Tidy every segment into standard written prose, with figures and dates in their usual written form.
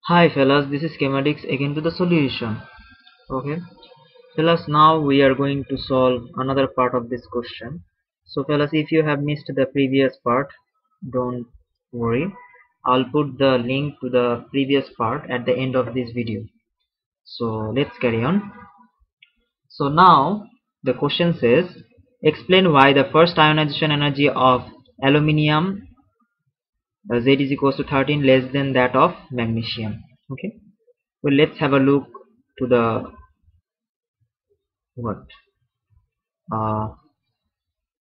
Hi fellas, this is Chemaddicts again to the solution. Okay, fellas, now we are going to solve another part of this question. So fellas, if you have missed the previous part, don't worry. I'll put the link to the previous part at the end of this video. So let's carry on. So now the question says, explain why the first ionization energy of aluminium Z is equals to 13 less than that of magnesium. Okay. Well, let's have a look to the what uh,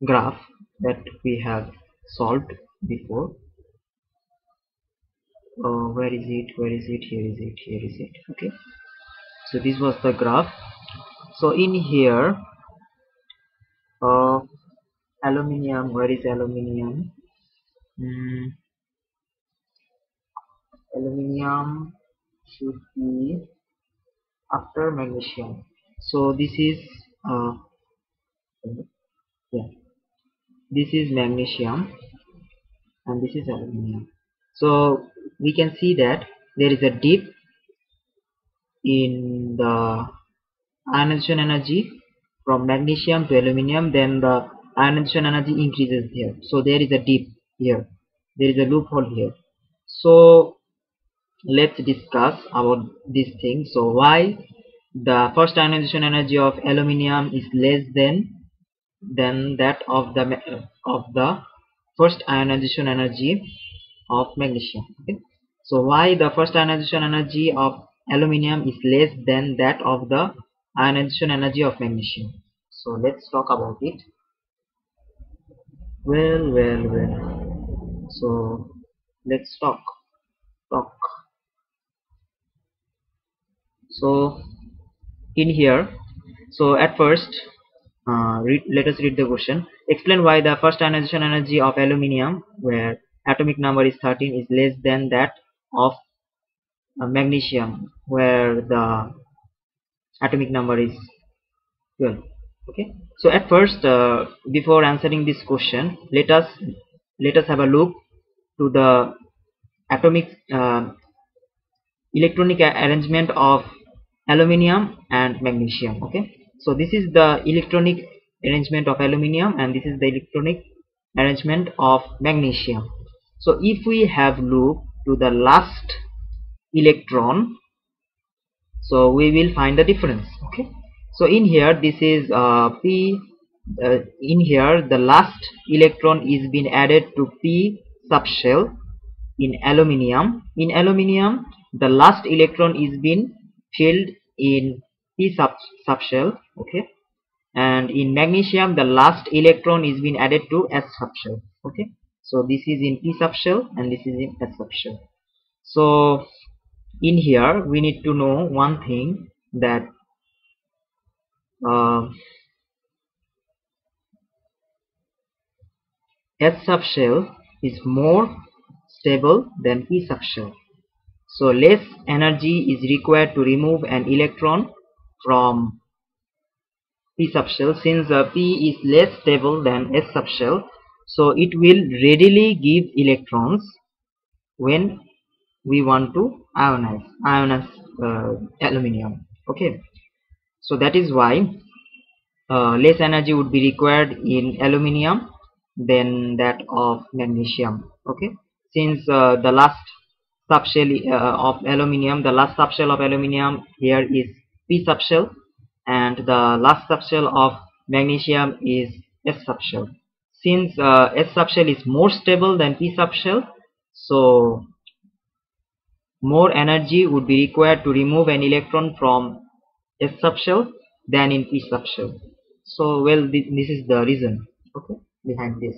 graph that we have solved before. Where is it? Where is it? Here is it. Here is it. Okay. So this was the graph. So in here, uh, aluminium. Where is aluminium? Aluminium should be after magnesium. So this is yeah. This is magnesium and this is aluminium. So we can see that there is a dip in the ionization energy from magnesium to aluminium, then the ionization energy increases here. So there is a dip here, there is a loophole here. So let's discuss about this thing. So why the first ionization energy of aluminium is less than that of the first ionization energy of magnesium. Okay, so why the first ionization energy of aluminium is less than that of the ionization energy of magnesium? So let's talk about it. Well, so let's talk. So in here, so at first, let us read the question. Explain why the first ionization energy of aluminium, where atomic number is 13, is less than that of magnesium, where the atomic number is 12. Okay, so at first, before answering this question, let us have a look to the atomic electronic arrangement of aluminium and magnesium. Okay, so this is the electronic arrangement of aluminium and this is the electronic arrangement of magnesium. So if we have look to the last electron, so we will find the difference. Okay, so in here this is p in here the last electron is being added to p subshell. In aluminium the last electron is being filled in p subshell. Okay, and in magnesium the last electron is being added to s subshell. Okay, so this is in p subshell and this is in s subshell. So in here we need to know one thing, that uh, S subshell is more stable than P subshell. So less energy is required to remove an electron from P subshell. Since P is less stable than S subshell, so it will readily give electrons when we want to ionize aluminium. Okay, so that is why less energy would be required in aluminium than that of magnesium. Okay, since the last subshell the last subshell of aluminium here is p subshell and the last subshell of magnesium is s subshell. Since s subshell is more stable than p subshell, so more energy would be required to remove an electron from S subshell than in P subshell. So well, this is the reason, okay, behind this.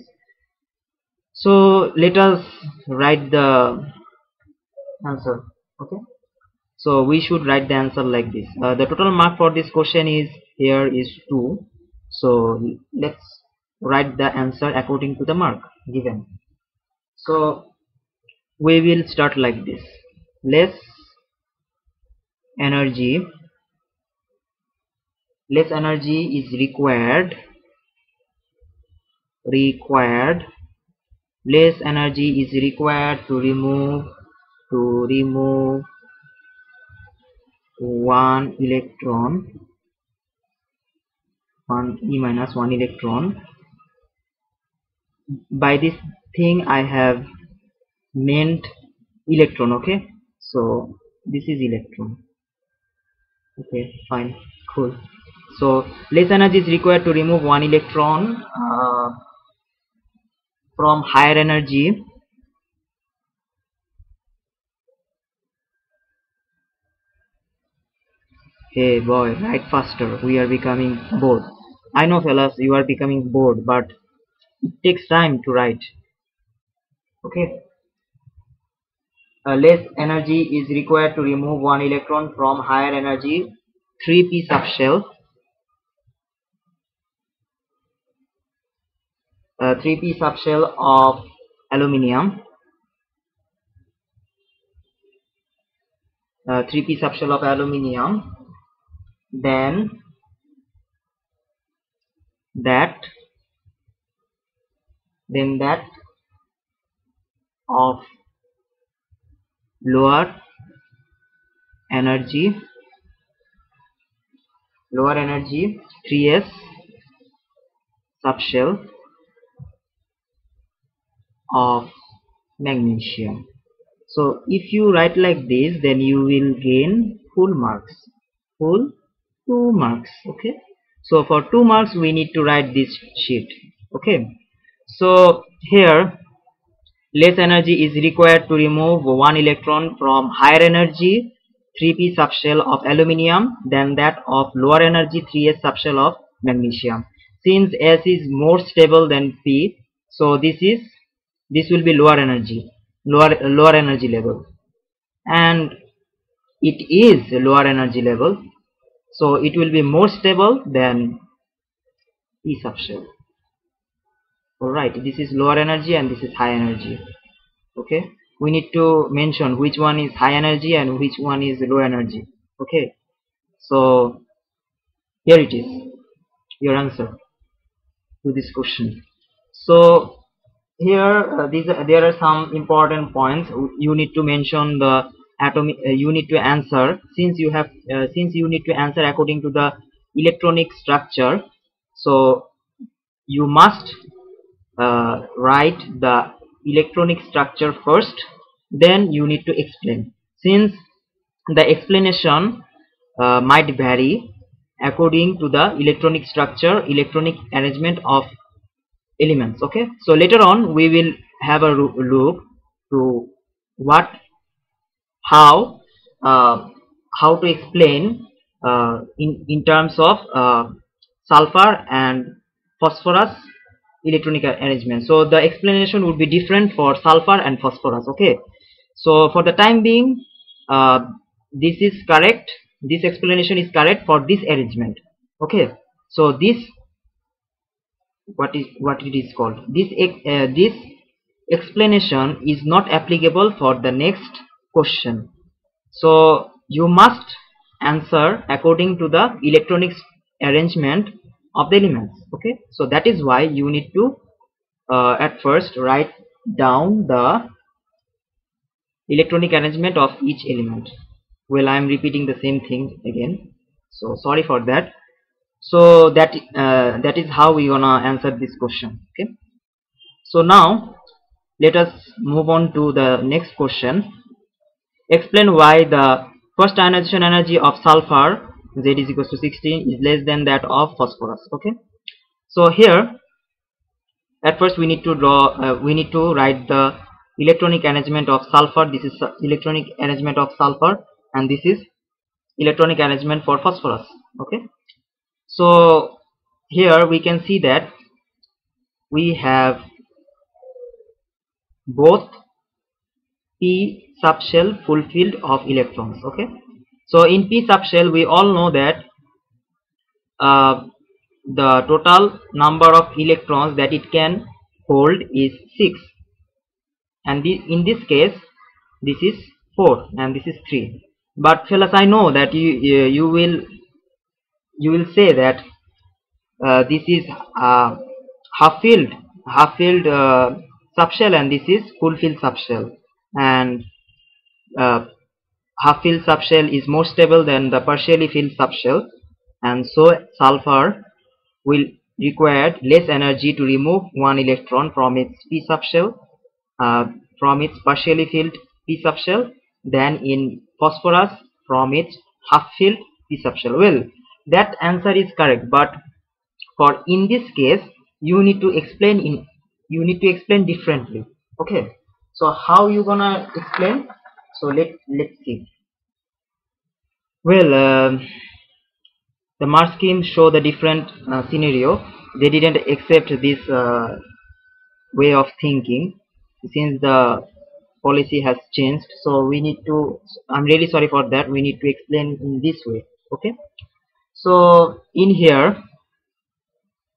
So let us write the answer. Okay, so we should write the answer like this. The total mark for this question is here is 2. So let's write the answer according to the mark given. So we will start like this. Less energy is required less energy is required to remove one electron, one E minus one electron. By this thing I have meant electron. Okay, so this is electron. Okay, fine, cool. So less energy is required to remove one electron from higher energy. Hey boy, write faster, we are becoming bored. I know fellas, you are becoming bored, but it takes time to write. Okay, less energy is required to remove one electron from higher energy 3p subshell. 3p subshell of aluminium. 3p subshell of aluminium. Then that of lower energy 3s subshell of magnesium. So if you write like this, then you will gain full marks, full 2 marks. Okay, so for 2 marks we need to write this sheet. Okay, so here less energy is required to remove one electron from higher energy 3p subshell of aluminium than that of lower energy 3s subshell of magnesium. Since S is more stable than P, so this will be lower energy level, and it is lower energy level, so it will be more stable than P subshell. Alright, this is lower energy and this is high energy. Okay, we need to mention which one is high energy and which one is low energy. Okay, so here it is, your answer to this question. So here there are some important points you need to mention. The atomic you need to answer, since you need to answer according to the electronic structure, so you must write the electronic structure first, then you need to explain, since the explanation might vary according to the electronic structure, electronic arrangement of elements. Okay, so later on we will have a look to what how uh, how to explain in terms of sulfur and phosphorus electronic arrangement. So the explanation would be different for sulfur and phosphorus. Okay, so for the time being, uh, this is correct, this explanation is correct for this arrangement. Okay, so this what it is called, this explanation is not applicable for the next question, so you must answer according to the electronic arrangement of the elements. Okay, so that is why you need to at first write down the electronic arrangement of each element. Well, I am repeating the same thing again, so sorry for that. So that is how we gonna answer this question. Okay, so now let us move on to the next question. Explain why the first ionization energy of sulfur Z is equals to 16 is less than that of phosphorus. Okay, so here at first we need to write the electronic arrangement of sulfur. This is electronic arrangement of sulfur and this is electronic arrangement for phosphorus. Okay, so here we can see that we have both p subshell fulfilled of electrons. Okay, so in p subshell we all know that uh, the total number of electrons that it can hold is 6, and in this case this is 4 and this is 3. But fellas, I know that you will say that this is half filled subshell and this is full filled subshell, and uh, half filled subshell is more stable than the partially filled subshell, and so sulfur will require less energy to remove one electron from its p subshell, uh, from its partially filled p subshell, than in phosphorus from its half filled p subshell. Well, that answer is correct, but for in this case you need to explain differently. Okay, so how you gonna explain? So let's see. Well, the mark scheme show the different scenario. They didn't accept this way of thinking since the policy has changed. So we need to. I'm really sorry for that. We need to explain in this way. Okay. So in here,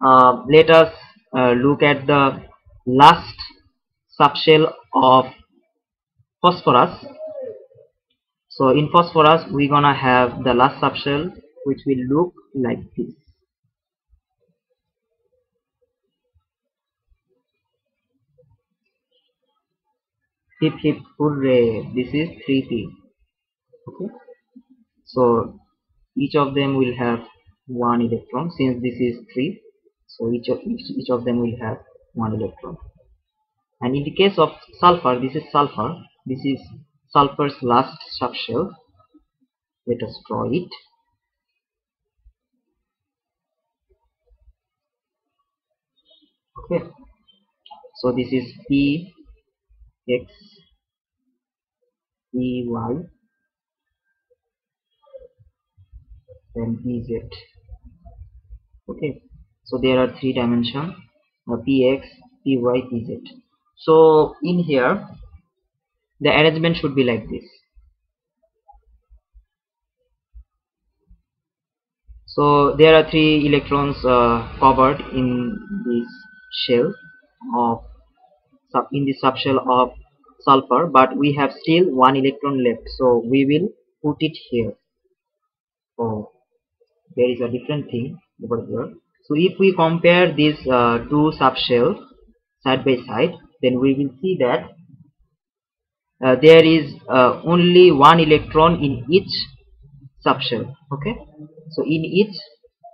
let us look at the last subshell of phosphorus. So in phosphorus, we're gonna have the last subshell, which will look like this. Hip hip hooray! This is 3p. Okay. So each of them will have one electron. Since this is 3, so each of them will have one electron. And in the case of sulfur, this is sulfur. This is sulfur's last subshell. Let us draw it. Okay. So this is p x p y then p z. Okay. So there are three dimensions: px, py, pz. So in here, the arrangement should be like this. So there are three electrons covered in this shell of in the subshell of sulfur, but we have still one electron left. So we will put it here. Oh, there is a different thing over here. So if we compare these two subshells side by side, then we will see that there is only one electron in each subshell. Okay, so in each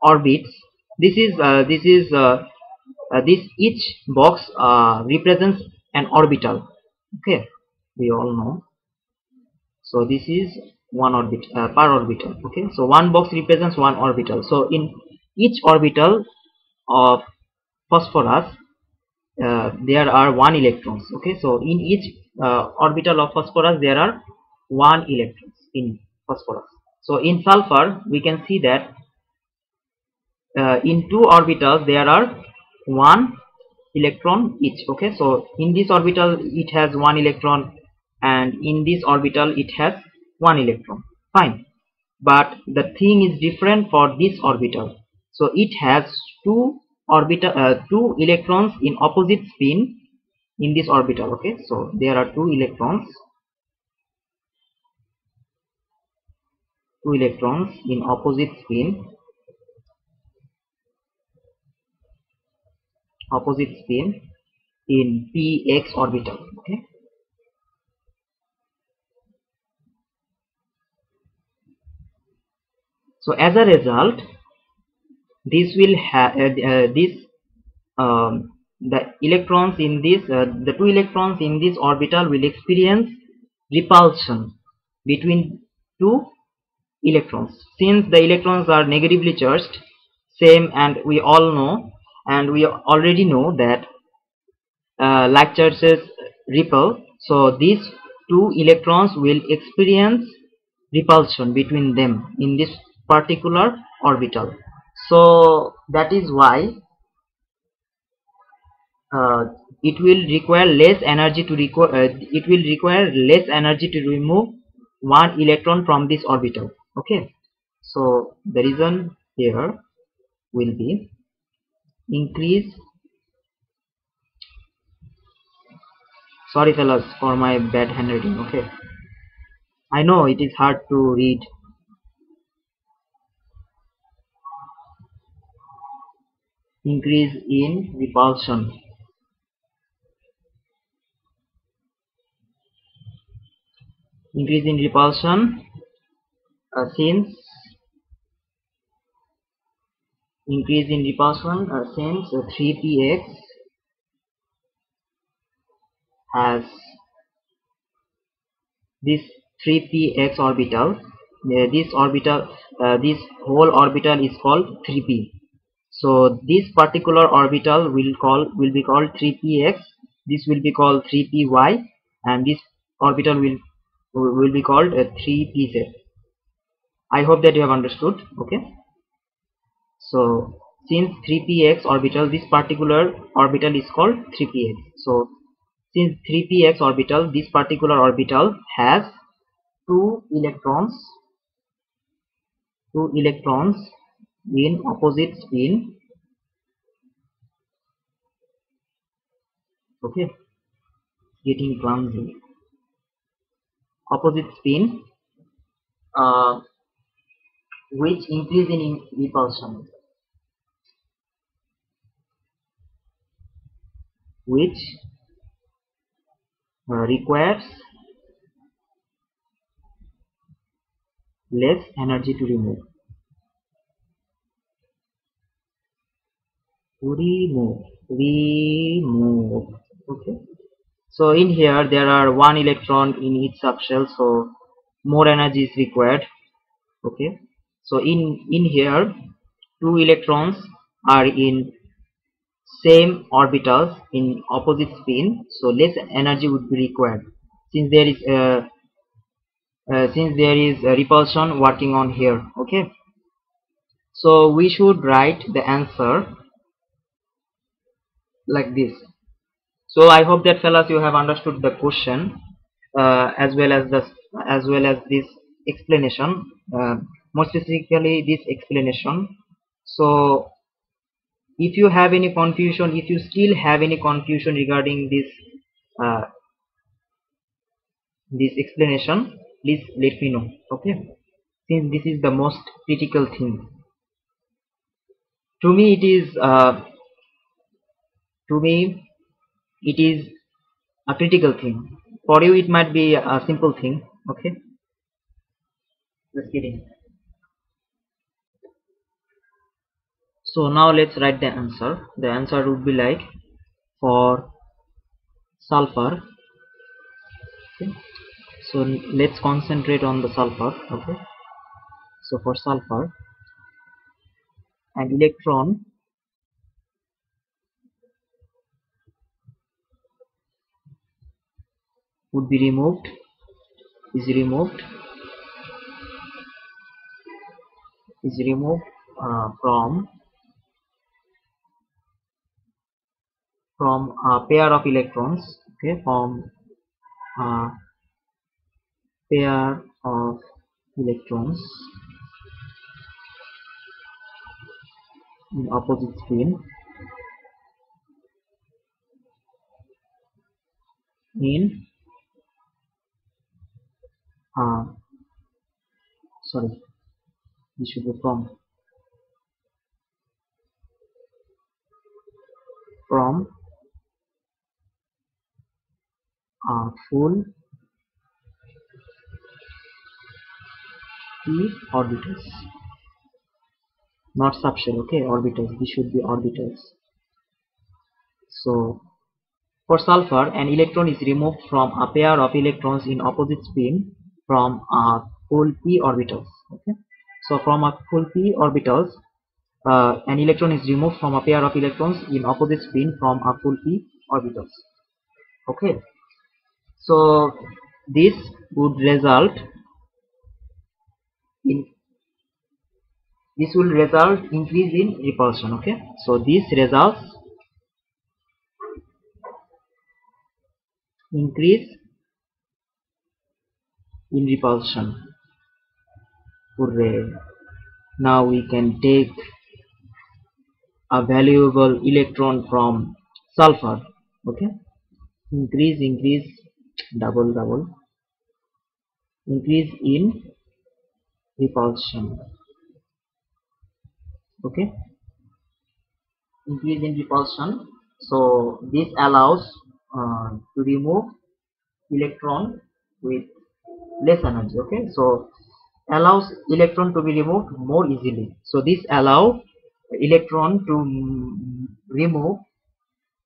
orbits, this each box represents an orbital. Okay, we all know. So this is one orbit per orbital. Okay, so one box represents one orbital. So in each orbital of phosphorus, there are one electrons. Okay, so in each orbital of phosphorus there are one electrons in phosphorus. So in sulfur we can see that in two orbitals there are one electron each. Okay, so in this orbital it has one electron, and in this orbital it has one electron. Fine, but the thing is different for this orbital. So it has two electrons in opposite spin in this orbital. Okay, so there are two electrons in opposite spin in px orbital. Okay, so as a result, this will have the electrons in this the two electrons in this orbital will experience repulsion between two electrons, since the electrons are negatively charged. Same, and we all know, and we already know that like charges repel. So these two electrons will experience repulsion between them in this particular orbital. So that is why uh, it will require less energy to remove one electron from this orbital. Okay, so the reason here will be increase. Sorry fellas for my bad handwriting. Okay, I know it is hard to read. Increase in repulsion. increase in repulsion since increase in repulsion since 3px has this 3px orbital. This whole orbital is called 3p. So this particular orbital will be called 3px. This will be called 3py, and this orbital will be called 3pz. I hope that you have understood. Okay. So since 3px orbital, this particular orbital is called 3px. So since 3px orbital, this particular orbital has two electrons in opposite spin. Okay, getting clumsy. Opposite spin, uh, which increase in repulsion, which requires less energy to remove. Remove. Okay. So in here there are one electron in each subshell, so more energy is required. Okay. So in here, two electrons are in same orbitals in opposite spin, so less energy would be required since there is a repulsion working on here. Okay. So we should write the answer like this. So I hope that fellas you have understood the question, as well as this explanation, more specifically this explanation. So if you have any confusion, if you still have any confusion regarding uh, this explanation, please let me know. Okay, since this is the most critical thing to me, to me it is a critical thing. For you it might be a simple thing. Okay, just kidding. So now let's write the answer. The answer would be like, for sulfur. Okay. So let's concentrate on the sulfur. Okay. So for sulfur, an electron would be removed, is removed, is removed from a pair of electrons. Okay, from a pair of electrons in opposite spin in uh, sorry, this should be from full p orbitals, not subshell. Okay, orbitals, this should be orbitals. So for sulfur, an electron is removed from a pair of electrons in opposite spin from a full p orbitals. Okay, so from a full p orbitals, an electron is removed from a pair of electrons in opposite spin from a full p orbitals. Okay, so this would result in increase in repulsion. Okay, so this results increase in repulsion. Hooray! Now we can take a valuable electron from sulfur. Okay, increase, double, increase in repulsion. Okay, increase in repulsion. So this allows to remove electron with less energy. Okay, so allows electron to be removed more easily. So this allow electron to remove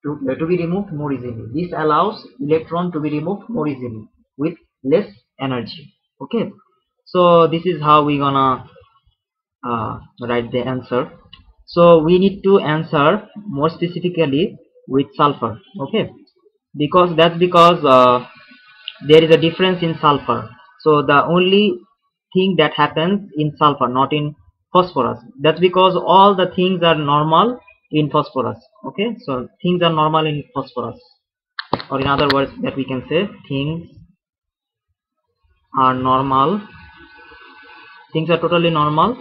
to be removed more easily. This allows electron to be removed more easily with less energy. Okay, so this is how we gonna write the answer. So we need to answer more specifically with sulfur. Okay, because there is a difference in sulfur. So the only thing that happens in sulfur, not in phosphorus. That's because all the things are normal in phosphorus. Okay, so things are normal in phosphorus, or in other words, that we can say things are normal. Things are totally normal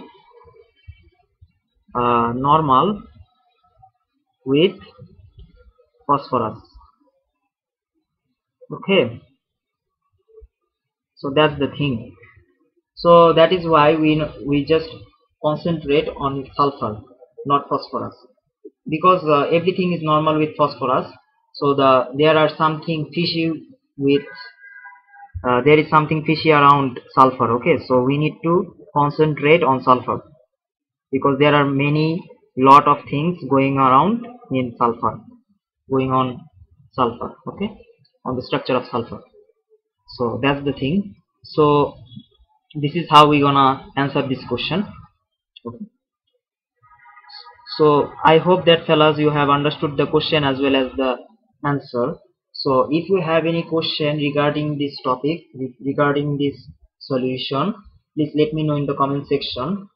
with phosphorus. Okay, so that's the thing. So that is why we just concentrate on sulfur, not phosphorus, because everything is normal with phosphorus. So there are something fishy with there is something fishy around sulfur. Okay, so we need to concentrate on sulfur because there are many lot of things going around in sulfur, going on sulfur. Okay, on the structure of sulfur. So that's the thing. So this is how we gonna answer this question. Okay. So I hope that fellas you have understood the question as well as the answer. So if you have any question regarding this topic, regarding this solution, please let me know in the comment section.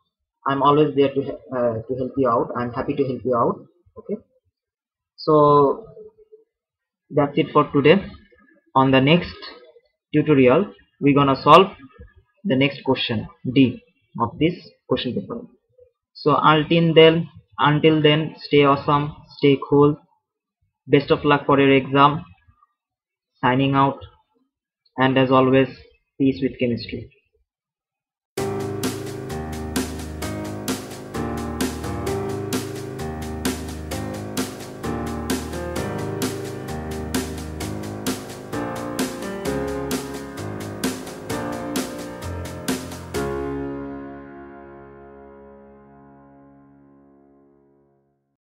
I'm always there to help you out. I'm happy to help you out. Okay. So that's it for today. On the next tutorial, we're gonna solve the next question D of this question paper. So until then, stay awesome, stay cool. Best of luck for your exam. Signing out, and as always, peace with chemistry.